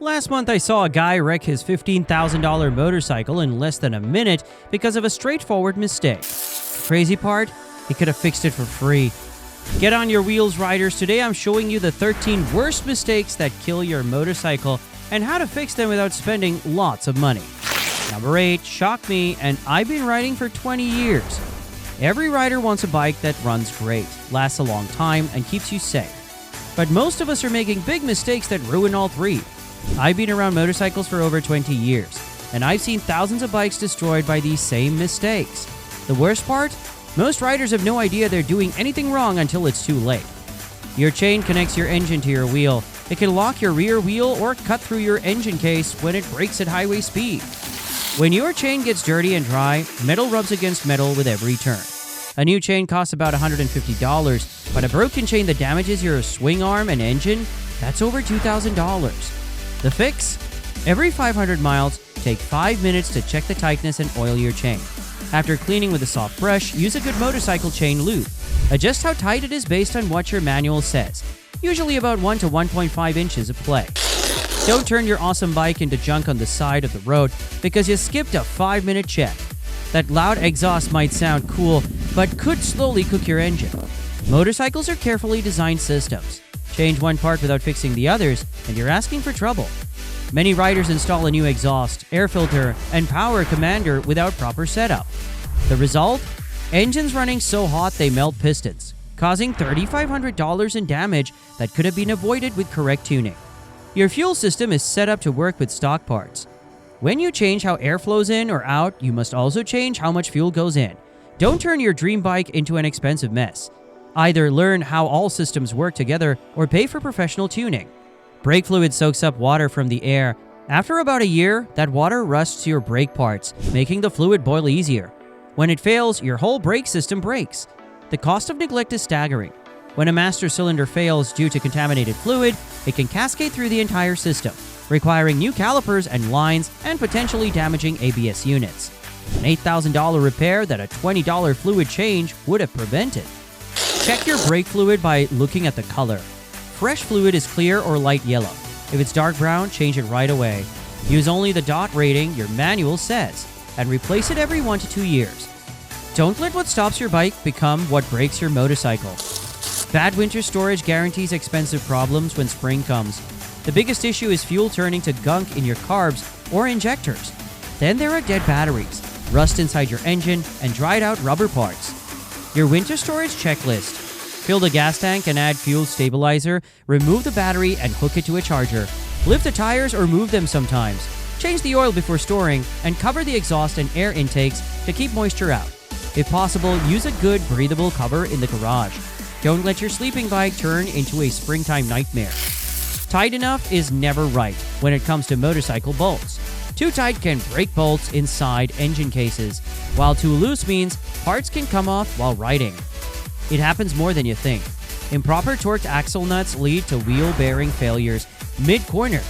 Last month I saw a guy wreck his $15,000 motorcycle in less than a minute because of a straightforward mistake. The crazy part? He could have fixed it for free. Get on your wheels, riders. Today I'm showing you the 13 worst mistakes that kill your motorcycle and how to fix them without spending lots of money. Number 8, shock me, and I've been riding for 20 years. Every rider wants a bike that runs great, lasts a long time, and keeps you safe. But most of us are making big mistakes that ruin all three. I've been around motorcycles for over 20 years, and I've seen thousands of bikes destroyed by these same mistakes. The worst part? Most riders have no idea they're doing anything wrong until it's too late. Your chain connects your engine to your wheel. It can lock your rear wheel or cut through your engine case when it brakes at highway speed. When your chain gets dirty and dry, metal rubs against metal with every turn. A new chain costs about $150, but a broken chain that damages your swing arm and engine, that's over $2,000. The fix? Every 500 miles, take 5 minutes to check the tightness and oil your chain. After cleaning with a soft brush, use a good motorcycle chain lube. Adjust how tight it is based on what your manual says, usually about 1 to 1.5 inches of play. Don't turn your awesome bike into junk on the side of the road because you skipped a 5-minute check. That loud exhaust might sound cool, but could slowly cook your engine. Motorcycles are carefully designed systems. Change one part without fixing the others, and you're asking for trouble. Many riders install a new exhaust, air filter, and power commander without proper setup. The result? Engines running so hot they melt pistons, causing $3,500 in damage that could have been avoided with correct tuning. Your fuel system is set up to work with stock parts. When you change how air flows in or out, you must also change how much fuel goes in. Don't turn your dream bike into an expensive mess. Either learn how all systems work together or pay for professional tuning. Brake fluid soaks up water from the air. After about a year, that water rusts your brake parts, making the fluid boil easier. When it fails, your whole brake system breaks. The cost of neglect is staggering. When a master cylinder fails due to contaminated fluid, it can cascade through the entire system, requiring new calipers and lines and potentially damaging ABS units. An $8,000 repair that a $20 fluid change would have prevented. Check your brake fluid by looking at the color. Fresh fluid is clear or light yellow. If it's dark brown, change it right away. Use only the DOT rating your manual says, and replace it every 1 to 2 years. Don't let what stops your bike become what breaks your motorcycle. Bad winter storage guarantees expensive problems when spring comes. The biggest issue is fuel turning to gunk in your carbs or injectors. Then there are dead batteries, rust inside your engine, and dried out rubber parts. Your winter storage checklist. Fill the gas tank and add fuel stabilizer, remove the battery and hook it to a charger. Lift the tires or move them sometimes. Change the oil before storing and cover the exhaust and air intakes to keep moisture out. If possible, use a good breathable cover in the garage. Don't let your sleeping bike turn into a springtime nightmare. Tight enough is never right when it comes to motorcycle bolts. Too tight can break bolts inside engine cases, while too loose means parts can come off while riding. It happens more than you think. Improper torqued axle nuts lead to wheel bearing failures mid-corner.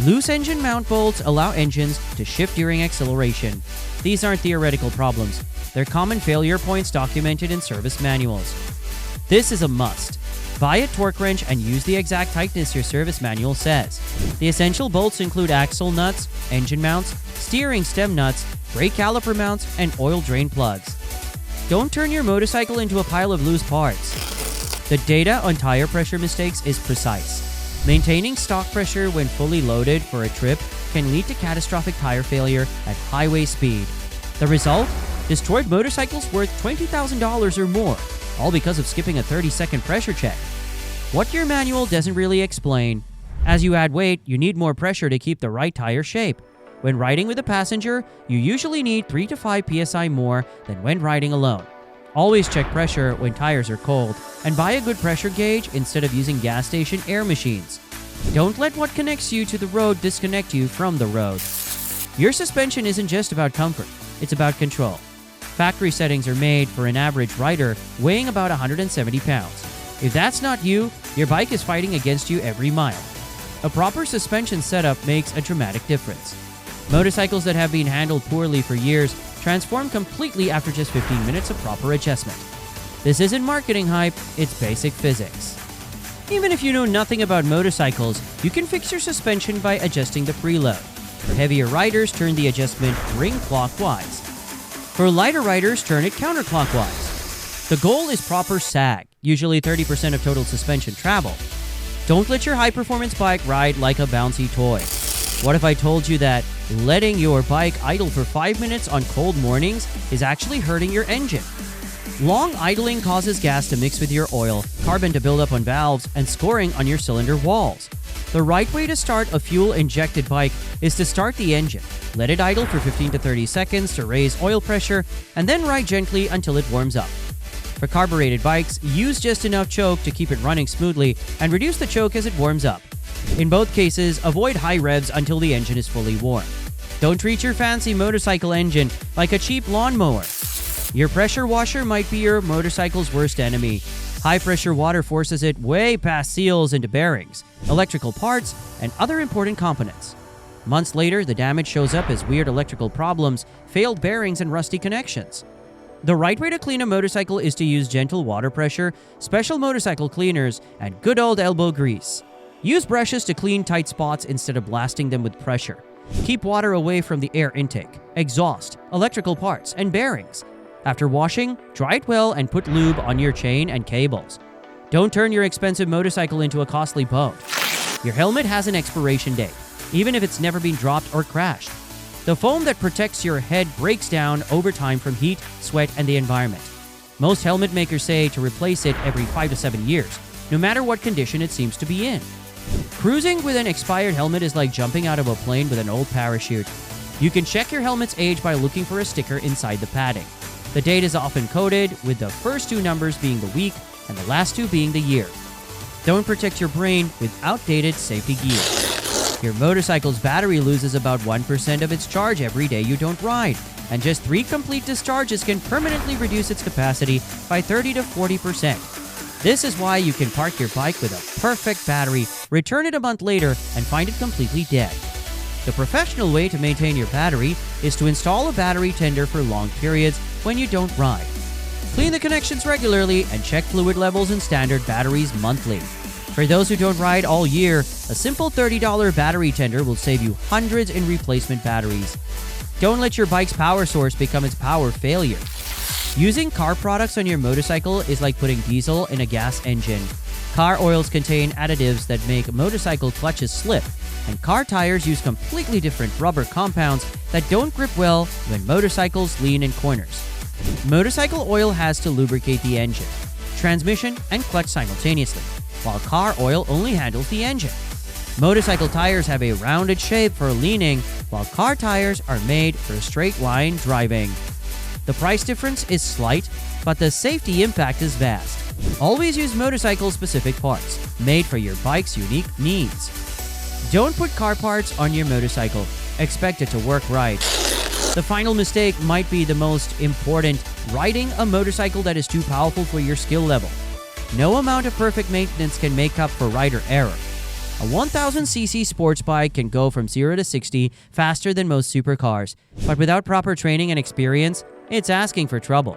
Loose engine mount bolts allow engines to shift during acceleration. These aren't theoretical problems. They're common failure points documented in service manuals. This is a must. Buy a torque wrench and use the exact tightness your service manual says. The essential bolts include axle nuts, engine mounts, steering stem nuts, brake caliper mounts, and oil drain plugs. Don't turn your motorcycle into a pile of loose parts. The data on tire pressure mistakes is precise. Maintaining stock pressure when fully loaded for a trip can lead to catastrophic tire failure at highway speed. The result? Destroyed motorcycles worth $20,000 or more, all because of skipping a 30-second pressure check. What your manual doesn't really explain. As you add weight, you need more pressure to keep the right tire shape. When riding with a passenger, you usually need 3 to 5 psi more than when riding alone. Always check pressure when tires are cold, and buy a good pressure gauge instead of using gas station air machines. Don't let what connects you to the road disconnect you from the road. Your suspension isn't just about comfort, it's about control. Factory settings are made for an average rider weighing about 170 pounds. If that's not you, your bike is fighting against you every mile. A proper suspension setup makes a dramatic difference. Motorcycles that have been handled poorly for years transform completely after just 15 minutes of proper adjustment. This isn't marketing hype, it's basic physics. Even if you know nothing about motorcycles, you can fix your suspension by adjusting the preload. For heavier riders, turn the adjustment ring clockwise. For lighter riders, turn it counterclockwise. The goal is proper sag, usually 30% of total suspension travel. Don't let your high-performance bike ride like a bouncy toy. What if I told you that letting your bike idle for 5 minutes on cold mornings is actually hurting your engine? Long idling causes gas to mix with your oil, carbon to build up on valves, and scoring on your cylinder walls. The right way to start a fuel-injected bike is to start the engine. Let it idle for 15 to 30 seconds to raise oil pressure, and then ride gently until it warms up. For carbureted bikes, use just enough choke to keep it running smoothly and reduce the choke as it warms up. In both cases, avoid high revs until the engine is fully warm. Don't treat your fancy motorcycle engine like a cheap lawnmower. Your pressure washer might be your motorcycle's worst enemy. High-pressure water forces it way past seals into bearings, electrical parts, and other important components. Months later, the damage shows up as weird electrical problems, failed bearings, and rusty connections. The right way to clean a motorcycle is to use gentle water pressure, special motorcycle cleaners, and good old elbow grease. Use brushes to clean tight spots instead of blasting them with pressure. Keep water away from the air intake, exhaust, electrical parts, and bearings. After washing, dry it well and put lube on your chain and cables. Don't turn your expensive motorcycle into a costly boat. Your helmet has an expiration date, even if it's never been dropped or crashed. The foam that protects your head breaks down over time from heat, sweat, and the environment. Most helmet makers say to replace it every 5 to 7 years, no matter what condition it seems to be in. Cruising with an expired helmet is like jumping out of a plane with an old parachute. You can check your helmet's age by looking for a sticker inside the padding. The date is often coded, with the first 2 numbers being the week and the last 2 being the year. Don't protect your brain with outdated safety gear. Your motorcycle's battery loses about 1% of its charge every day you don't ride, and just 3 complete discharges can permanently reduce its capacity by 30 to 40%. This is why you can park your bike with a perfect battery, return it a month later, and find it completely dead. The professional way to maintain your battery is to install a battery tender for long periods when you don't ride. Clean the connections regularly and check fluid levels in standard batteries monthly. For those who don't ride all year, a simple $30 battery tender will save you hundreds in replacement batteries. Don't let your bike's power source become its power failure. Using car products on your motorcycle is like putting diesel in a gas engine. Car oils contain additives that make motorcycle clutches slip, and car tires use completely different rubber compounds that don't grip well when motorcycles lean in corners. Motorcycle oil has to lubricate the engine, transmission, and clutch simultaneously, while car oil only handles the engine. Motorcycle tires have a rounded shape for leaning, while car tires are made for straight line driving. The price difference is slight, but the safety impact is vast. Always use motorcycle-specific parts, made for your bike's unique needs. Don't put car parts on your motorcycle. Expect it to work right. The final mistake might be the most important: riding a motorcycle that is too powerful for your skill level. No amount of perfect maintenance can make up for rider error. A 1000cc sports bike can go from 0 to 60 faster than most supercars, but without proper training and experience, it's asking for trouble.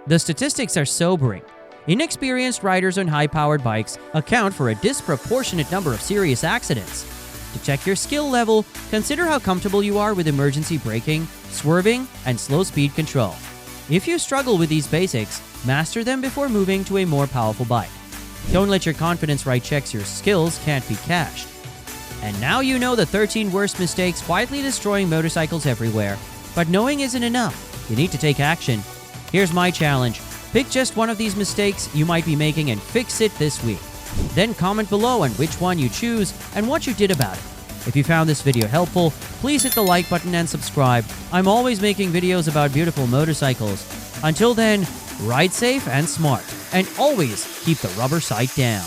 The statistics are sobering. Inexperienced riders on high-powered bikes account for a disproportionate number of serious accidents. To check your skill level, consider how comfortable you are with emergency braking, swerving, and slow speed control. If you struggle with these basics, master them before moving to a more powerful bike. Don't let your confidence ride checks your skills can't be cashed. And now you know the 13 worst mistakes quietly destroying motorcycles everywhere. But knowing isn't enough. You need to take action. Here's my challenge. Pick just one of these mistakes you might be making and fix it this week. Then comment below on which one you choose and what you did about it. If you found this video helpful, please hit the like button and subscribe. I'm always making videos about beautiful motorcycles. Until then, ride safe and smart, and always keep the rubber sight down.